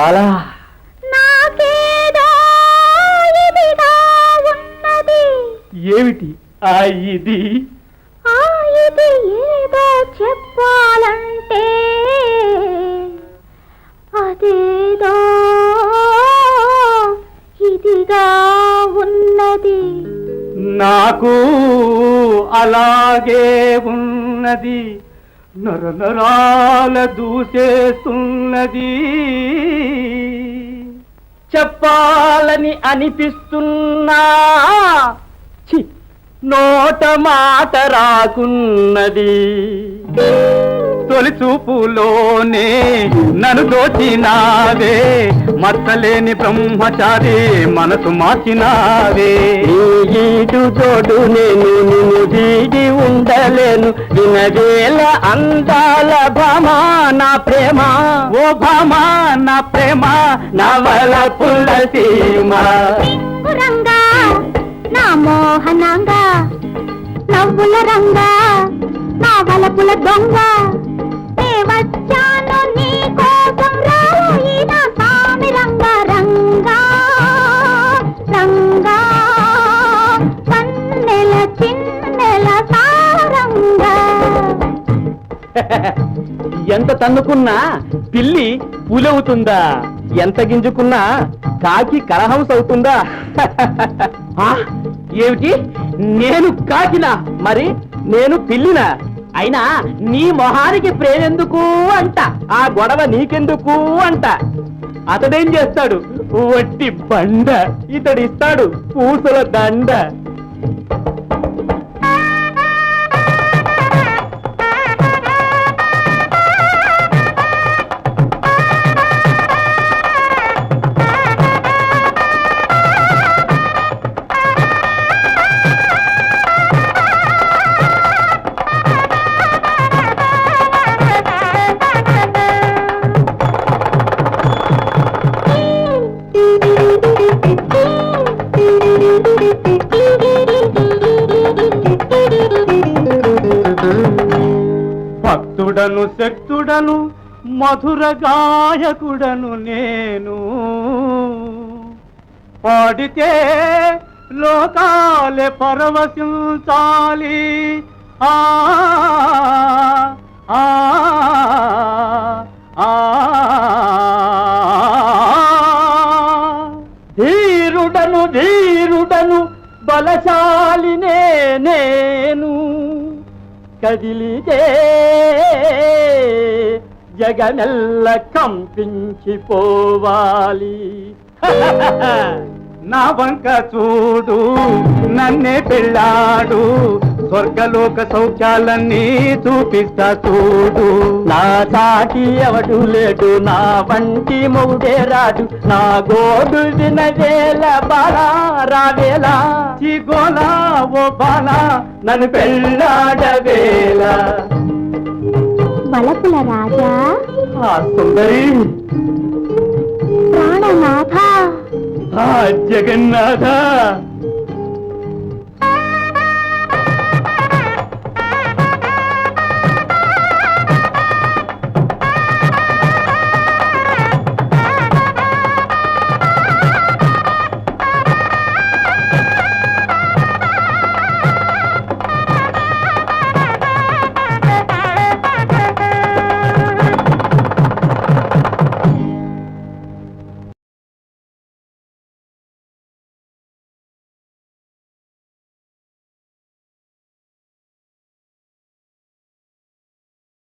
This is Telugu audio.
బాల నాకేదో ఇదిగా ఉన్నది. ఏమిటి ఆ ఇది? ఆ ఇది ఏదో చెప్పాలంటే అదేదో ఇదిగా ఉన్నది. నాకు అలాగే ఉన్నది, నరనరాల దూసేస్తున్నది. చెప్పాలని అనిపిస్తున్నా ఛీ, నోట మాట రాకున్నది. తొలి చూపులోనే నన్ను దోచినావే, మచ్చలేని బ్రహ్మచారి మనసు మార్చినావే. ఈటు తోడు నేను నిన్ను దిగి ఉండలేను, వినవేల అందాల భామా నా ప్రేమ. ఓ భామా నా ప్రేమ, నవల పుల్ల సీమ. రంగా నా మోహనంగా, నవ్వుల రంగా నా వలపుల దొంగ. నే వచ్చాను నీ కోసం రాయి నా సామి రంగా రంగా రంగా, కన్నెల చిన్నెల సారంగా. ఎంత తన్నుకున్నా పిల్లి పులవుతుందా, ఎంత గింజుకున్నా కాకి కలహంస అవుతుందా? ఏమిటి, నేను కాకినా? మరి నేను పిల్లినా? అయినా నీ మొహానికి ప్రేమెందుకు అంట, ఆ గొడవ నీకెందుకు అంట. అతడేం చేస్తాడు? వట్టి బండ. ఇతడిస్తాడు పూసల దండ. భక్తుడను శక్తుడను మధుర గాయకుడను నేను, పాడితే లోకాలే పరవశించాలి. ఆ ఆ ఆ ధీరుడను ధీరుడను బలశాలినే నేను, కదిలితే జగమెల్ల కంపించిపోవాలి. నా వంక చూడు, నన్నే పెళ్ళాడు, స్వర్గలోక సౌఖ్యాలన్నీ చూపిస్తా చూడు. నా సాటి ఎవడు లేడు, నా వంటి మొగుడే రాడు, నా గోడు వినవేల బాలా రావేలా. చిగోలా ఓ బాలా నన్ను పెళ్ళాడవేళ. వలపుల రాజా, ఆ సుందరి, ప్రాణనాథ, ఆ జగన్నాథ,